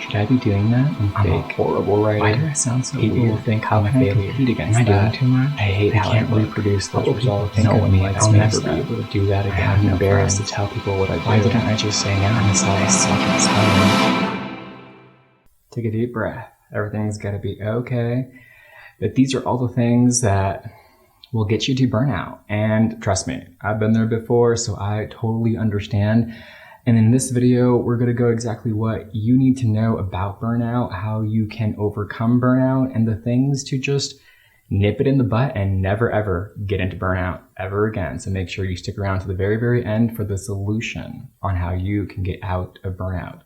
Should I be doing that? I'm a horrible writer. Why do I sound so weird? People will think how am I compete against that? Am I doing too much? I hate how I can't reproduce those results. Think of me. I'll never be able to do that again. I'm embarrassed to tell people what I do. Why didn't I just say no? Honestly, I suck at spelling. Take a deep breath. Everything's gonna be okay. But these are all the things that will get you to burnout. And trust me, I've been there before, so I totally understand. And in this video, we're gonna go exactly what you need to know about burnout, how you can overcome burnout, and the things to just nip it in the butt and never ever get into burnout ever again. So make sure you stick around to the very, very end for the solution on how you can get out of burnout.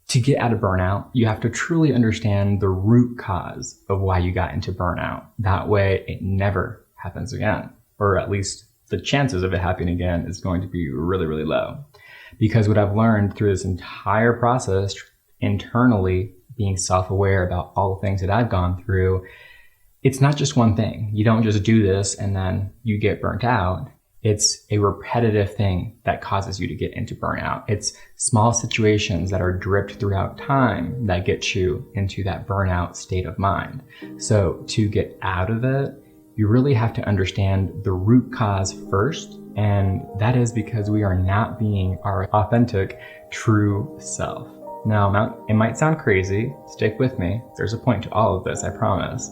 To get out of burnout, you have to truly understand the root cause of why you got into burnout. That way it never happens again, or at least the chances of it happening again is going to be really, really low. Because what I've learned through this entire process internally, being self-aware about all the things that I've gone through, it's not just one thing. You don't just do this and then you get burnt out. It's a repetitive thing that causes you to get into burnout. It's small situations that are dripped throughout time that get you into that burnout state of mind. So to get out of it, you really have to understand the root cause first. And that is because we are not being our authentic, true self. Now, it might sound crazy. Stick with me. There's a point to all of this, I promise.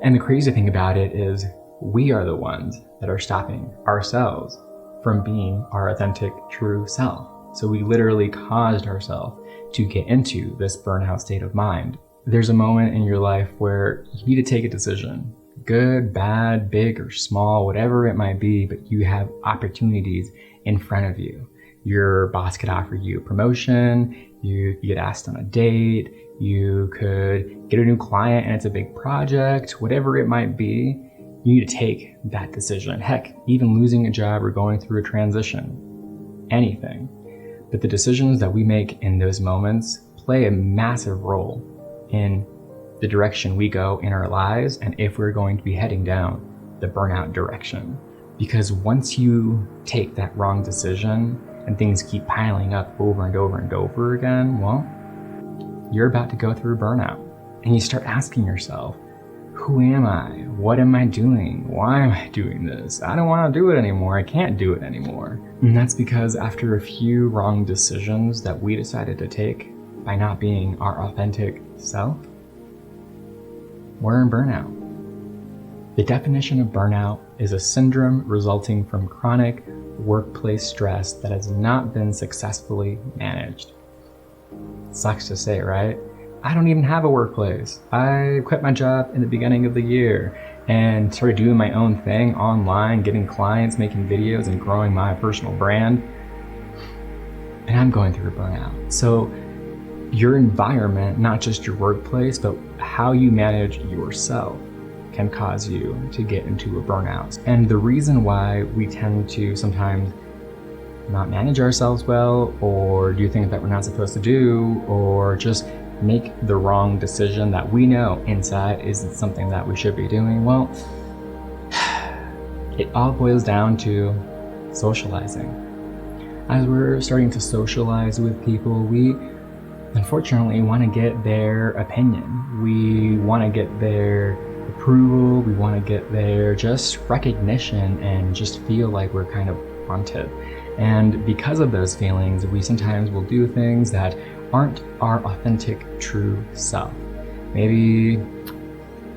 And the crazy thing about it is we are the ones that are stopping ourselves from being our authentic, true self. So we literally caused ourselves to get into this burnout state of mind. There's a moment in your life where you need to take a decision. Good, bad, big or small, whatever it might be, but you have opportunities in front of you. Your boss could offer you a promotion, you get asked on a date, you could get a new client and it's a big project, whatever it might be, you need to take that decision. Heck, even losing a job or going through a transition, anything. But the decisions that we make in those moments play a massive role in the direction we go in our lives and if we're going to be heading down the burnout direction. Because once you take that wrong decision and things keep piling up over and over and over again, well, you're about to go through burnout. And you start asking yourself, who am I? What am I doing? Why am I doing this? I don't want to do it anymore. I can't do it anymore. And that's because after a few wrong decisions that we decided to take by not being our authentic self, we're in burnout. The definition of burnout is a syndrome resulting from chronic workplace stress that has not been successfully managed. Sucks to say, right? I don't even have a workplace. I quit my job in the beginning of the year and started doing my own thing online, getting clients, making videos, and growing my personal brand. And I'm going through a burnout. So your environment, not just your workplace, but how you manage yourself can cause you to get into a burnout. And the reason why we tend to sometimes not manage ourselves well, or do things that we're not supposed to do, or just make the wrong decision that we know inside isn't something that we should be doing, well, it all boils down to socializing. As we're starting to socialize with people, we unfortunately want to get their opinion. We want to get their approval. We want to get their just recognition and just feel like we're kind of wanted. And because of those feelings, we sometimes will do things that aren't our authentic, true self. Maybe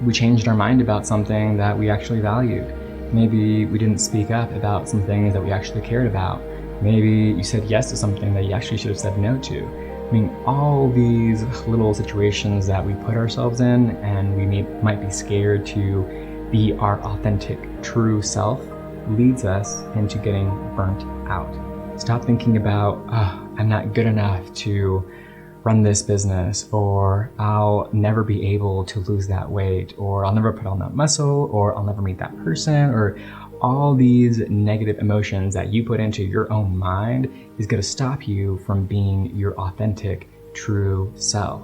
we changed our mind about something that we actually valued. Maybe we didn't speak up about some things that we actually cared about. Maybe you said yes to something that you actually should have said no to. I mean, all these little situations that we put ourselves in and we might be scared to be our authentic, true self leads us into getting burnt out. Stop thinking about, I'm not good enough to run this business, or I'll never be able to lose that weight, or I'll never put on that muscle, or I'll never meet that person, or all these negative emotions that you put into your own mind is going to stop you from being your authentic, true self.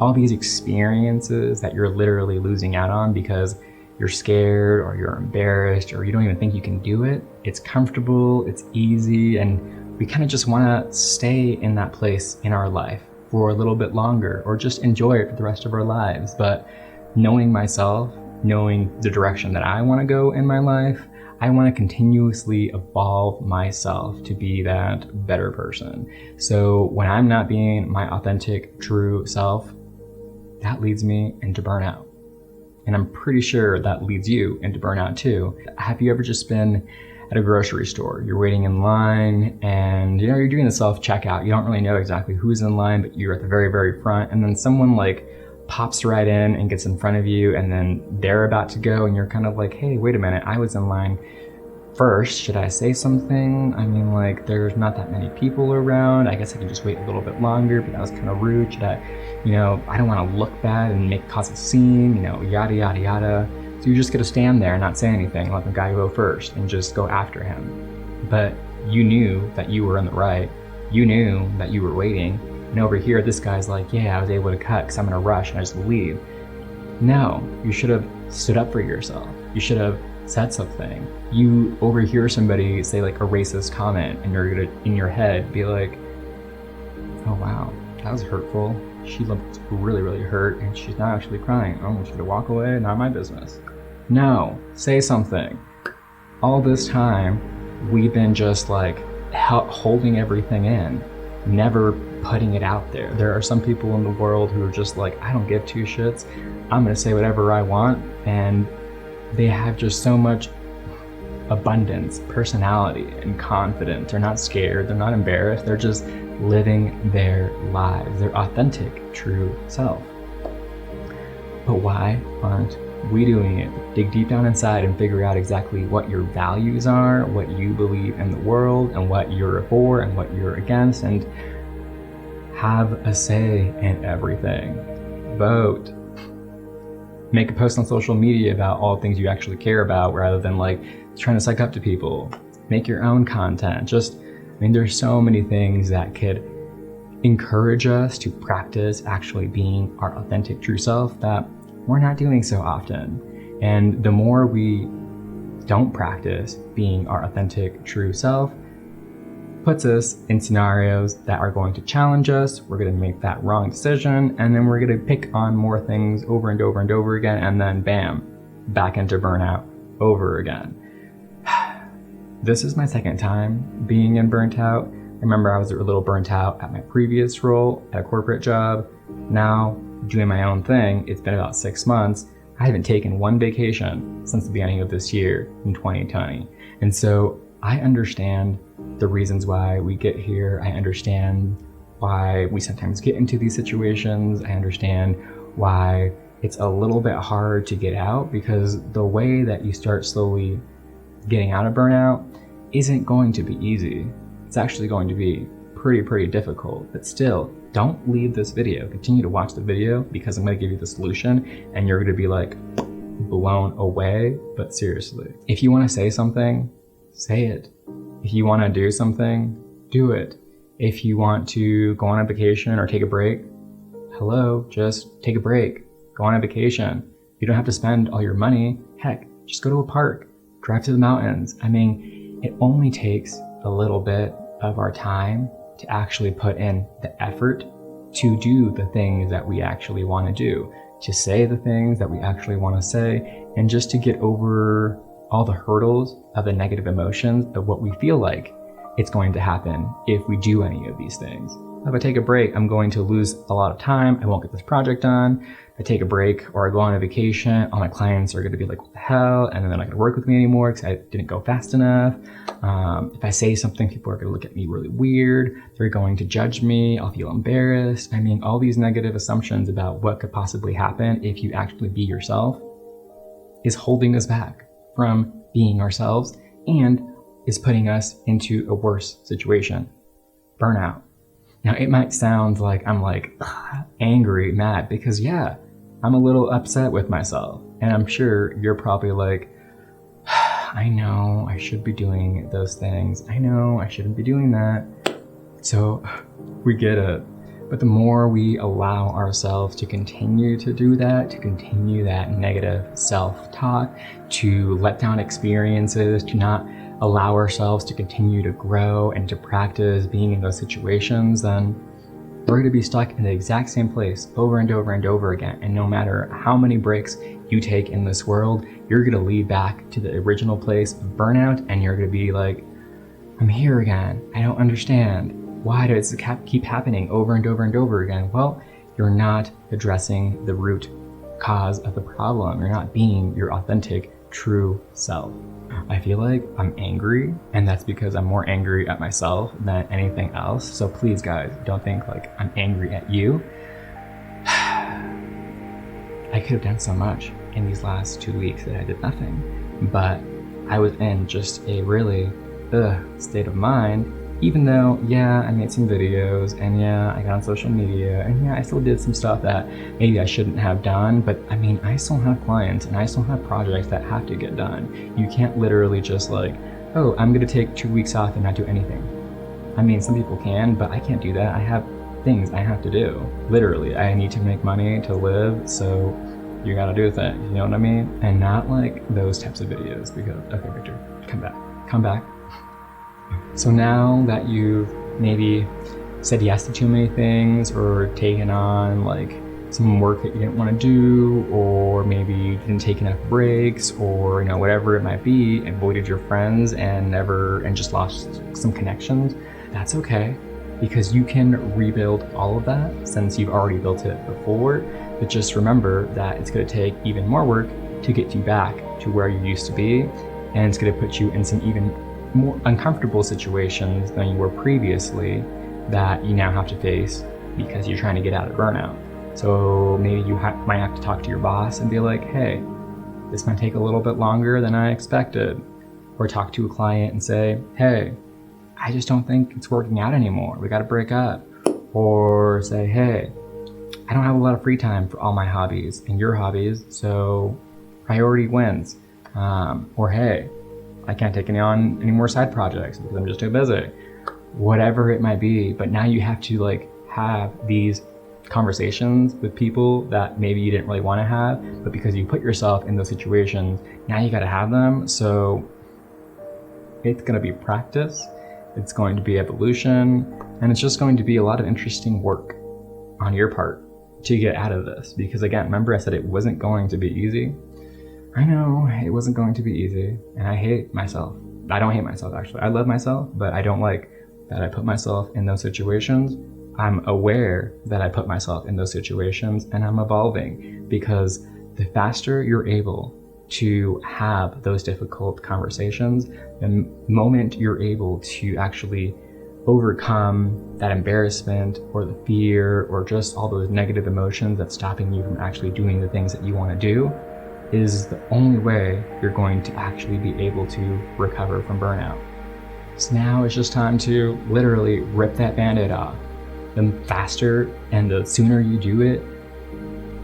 All these experiences that you're literally losing out on because you're scared or you're embarrassed or you don't even think you can do it. It's comfortable, it's easy, and we kind of just want to stay in that place in our life for a little bit longer or just enjoy it for the rest of our lives. But knowing myself, knowing the direction that I want to go in my life, I want to continuously evolve myself to be that better person. So when I'm not being my authentic, true self, that leads me into burnout. And I'm pretty sure that leads you into burnout too. Have you ever just been at a grocery store? You're waiting in line and you're doing the self-checkout. You don't really know exactly who's in line, but you're at the very, very front. And then someone like pops right in and gets in front of you, and then they're about to go and you're kind of like, hey, wait a minute, I was in line first. Should I say something? I mean, like, there's not that many people around. I guess I can just wait a little bit longer, but that was kind of rude. Should I, I don't want to look bad and cause a scene, yada, yada, yada. So you're just going to stand there and not say anything, let the guy go first and just go after him. But you knew that you were in the right. You knew that you were waiting. And over here, this guy's like, yeah, I was able to cut because I'm in a rush and I just leave. No, you should have stood up for yourself. You should have said something. You overhear somebody say like a racist comment and you're gonna, in your head, be like, oh wow, that was hurtful. She looked really, really hurt and she's not actually crying. Oh, I'm just gonna walk away, not my business. No, say something. All this time, we've been just like holding everything in, never putting it out there. There are some people in the world who are just like, I don't give two shits. I'm gonna say whatever I want, and they have just so much abundance, personality, and confidence. They're not scared, they're not embarrassed, they're just living their lives, their authentic, true self. But why aren't we doing it? Dig deep down inside and figure out exactly what your values are, what you believe in the world, and what you're for and what you're against, and have a say in everything. Vote. Make a post on social media about all the things you actually care about rather than like trying to psych up to people. Make your own content. There's so many things that could encourage us to practice actually being our authentic true self that we're not doing so often. And the more we don't practice being our authentic true self, puts us in scenarios that are going to challenge us. We're going to make that wrong decision, and then we're going to pick on more things over and over and over again, and then bam, back into burnout over again. This is my second time being in burnt out. I remember I was a little burnt out at my previous role at a corporate job. Now, doing my own thing, it's been about 6 months. I haven't taken one vacation since the beginning of this year in 2020. And so I understand the reasons why we get here. I understand why we sometimes get into these situations. I understand why it's a little bit hard to get out, because the way that you start slowly getting out of burnout isn't going to be easy. It's actually going to be pretty difficult. But still, don't leave this video. Continue to watch the video, because I'm going to give you the solution and you're going to be like blown away. But seriously, if you want to say something, say it. If you want to do something, do it. If you want to go on a vacation or take a break, hello, just take a break. Go on a vacation. You don't have to spend all your money. Heck, just go to a park, drive to the mountains. It only takes a little bit of our time to actually put in the effort to do the things that we actually want to do, to say the things that we actually want to say, and just to get over all the hurdles of the negative emotions of what we feel like it's going to happen if we do any of these things. If I take a break, I'm going to lose a lot of time. I won't get this project done. If I take a break or I go on a vacation, all my clients are going to be like, what the hell? And then they're not going to work with me anymore because I didn't go fast enough. If I say something, people are going to look at me really weird. They're going to judge me. I'll feel embarrassed. All these negative assumptions about what could possibly happen if you actually be yourself is holding us back from being ourselves and is putting us into a worse situation. Burnout. Now, it might sound like I'm angry, mad, because yeah, I'm a little upset with myself. And I'm sure you're probably like, I know I should be doing those things. I know I shouldn't be doing that. So we get it. But the more we allow ourselves to continue to do that, to continue that negative self-talk, to let down experiences, to not allow ourselves to continue to grow and to practice being in those situations, then You're going to be stuck in the exact same place over and over and over again. And no matter how many breaks you take in this world, you're going to lead back to the original place of burnout, and you're going to be like, I'm here again. I don't understand. Why does it keep happening over and over and over again? Well, you're not addressing the root cause of the problem. You're not being your authentic, true self. I feel like I'm angry, and that's because I'm more angry at myself than anything else. So please, guys, don't think like I'm angry at you. I could have done so much in these last 2 weeks that I did nothing, but I was in just a really state of mind. Even though, yeah, I made some videos, and yeah, I got on social media, and yeah, I still did some stuff that maybe I shouldn't have done, but I mean, I still have clients and I still have projects that have to get done. You can't literally just like, oh, I'm gonna take 2 weeks off and not do anything. I mean, some people can, but I can't do that. I have things I have to do. Literally, I need to make money to live, so you gotta do that, you know what I mean? And not like those types of videos, because, okay, Victor, come back. So now that you've maybe said yes to too many things, or taken on like some work that you didn't want to do, or maybe you didn't take enough breaks, or whatever it might be, avoided your friends and just lost some connections, that's okay, because you can rebuild all of that since you've already built it before. But just remember that it's going to take even more work to get you back to where you used to be, and it's going to put you in some even more uncomfortable situations than you were previously that you now have to face because you're trying to get out of burnout. So maybe you might have to talk to your boss and be like, hey, this might take a little bit longer than I expected. Or talk to a client and say, hey, I just don't think it's working out anymore. We got to break up. Or say, hey, I don't have a lot of free time for all my hobbies and your hobbies, so priority wins. Or hey, I can't take on any more side projects because I'm just too busy. Whatever it might be, but now you have to have these conversations with people that maybe you didn't really want to have, but because you put yourself in those situations, now you got to have them. So it's going to be practice, it's going to be evolution, and it's just going to be a lot of interesting work on your part to get out of this. Because again, remember I said it wasn't going to be easy. I know it wasn't going to be easy, and I hate myself. I don't hate myself, actually. I love myself, but I don't like that I put myself in those situations. I'm aware that I put myself in those situations, and I'm evolving, because the faster you're able to have those difficult conversations, the moment you're able to actually overcome that embarrassment or the fear or just all those negative emotions that's stopping you from actually doing the things that you want to do, is the only way you're going to actually be able to recover from burnout. So now it's just time to literally rip that Band-Aid off. The faster and the sooner you do it,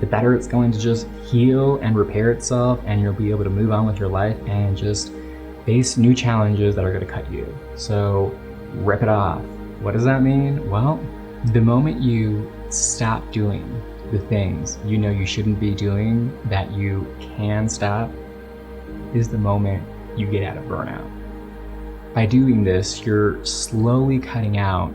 the better it's going to just heal and repair itself, and you'll be able to move on with your life and just face new challenges that are going to cut you. So rip it off. What does that mean? Well, the moment you stop doing the things you shouldn't be doing that you can stop is the moment you get out of burnout. By doing this, you're slowly cutting out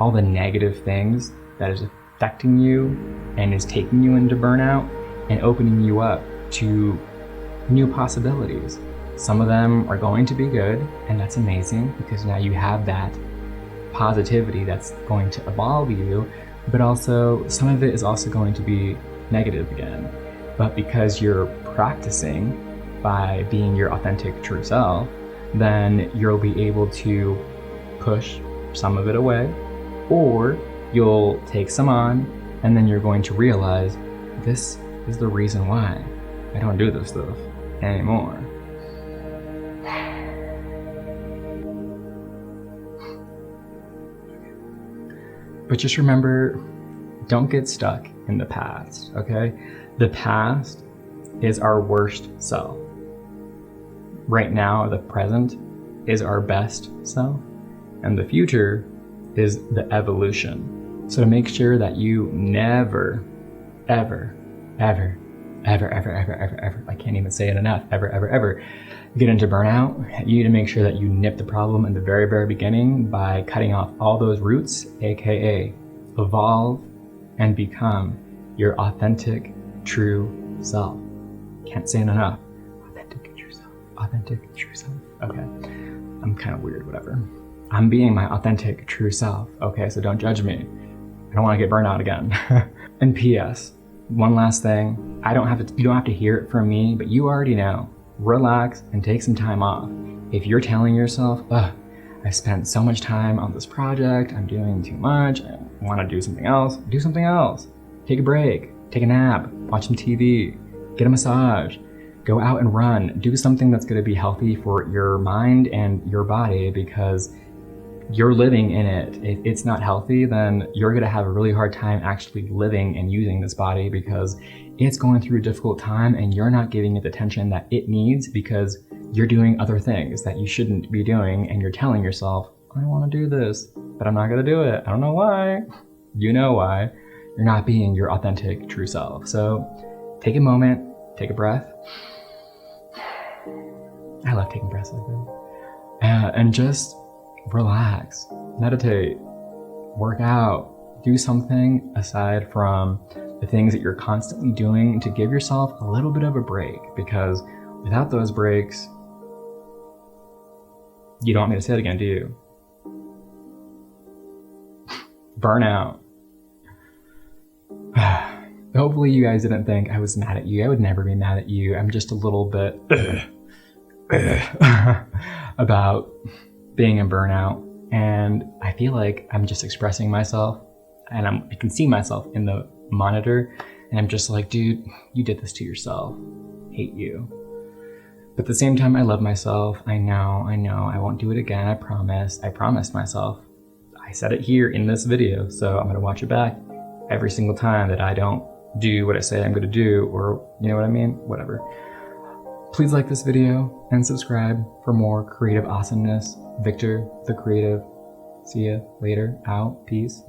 all the negative things that is affecting you and is taking you into burnout, and opening you up to new possibilities. Some of them are going to be good, and that's amazing, because now you have that positivity that's going to evolve you. But also, some of it is also going to be negative again. But because you're practicing by being your authentic true self, then you'll be able to push some of it away, or you'll take some on, and then you're going to realize this is the reason why I don't do this stuff anymore. But just remember, don't get stuck in the past, okay? The past is our worst self. Right now, the present is our best self, and the future is the evolution. So to make sure that you never, ever, ever, ever, ever, ever, ever, ever, I can't even say it enough, ever, ever, ever, get into burnout, you need to make sure that you nip the problem in the very, very beginning by cutting off all those roots, aka evolve and become your authentic, true self. Can't say it enough. Authentic, true self. Authentic, true self. Okay. I'm kind of weird, whatever. I'm being my authentic, true self. Okay, so don't judge me. I don't want to get burnt out again. And P.S. one last thing. You don't have to hear it from me, but you already know. Relax and take some time off. If you're telling yourself, ugh, I spent so much time on this project, I'm doing too much, I want to do something else, do something else. Take a break, take a nap, watch some TV, get a massage, go out and run, do something that's going to be healthy for your mind and your body, because you're living in it. If it's not healthy, then you're going to have a really hard time actually living and using this body, because it's going through a difficult time and you're not giving it the attention that it needs because you're doing other things that you shouldn't be doing, and you're telling yourself, I want to do this, but I'm not going to do it. I don't know why. You know why. You're not being your authentic, true self. So take a moment, take a breath. I love taking breaths like this. And just relax, meditate, work out, do something aside from the things that you're constantly doing to give yourself a little bit of a break, because without those breaks, you don't want me to say it again, do you? Burnout. Hopefully you guys didn't think I was mad at you. I would never be mad at you. I'm just a little bit about being in burnout, and I feel like I'm just expressing myself, and I can see myself in the monitor, and I'm just like, dude, you did this to yourself. Hate you. But at the same time, I love myself. I know, I won't do it again. I promised myself. I said it here in this video, so I'm gonna watch it back every single time that I don't do what I say I'm gonna do, or you know what I mean? Whatever. Please like this video and subscribe for more creative awesomeness. Victor, the creative. See ya later. Out. Peace.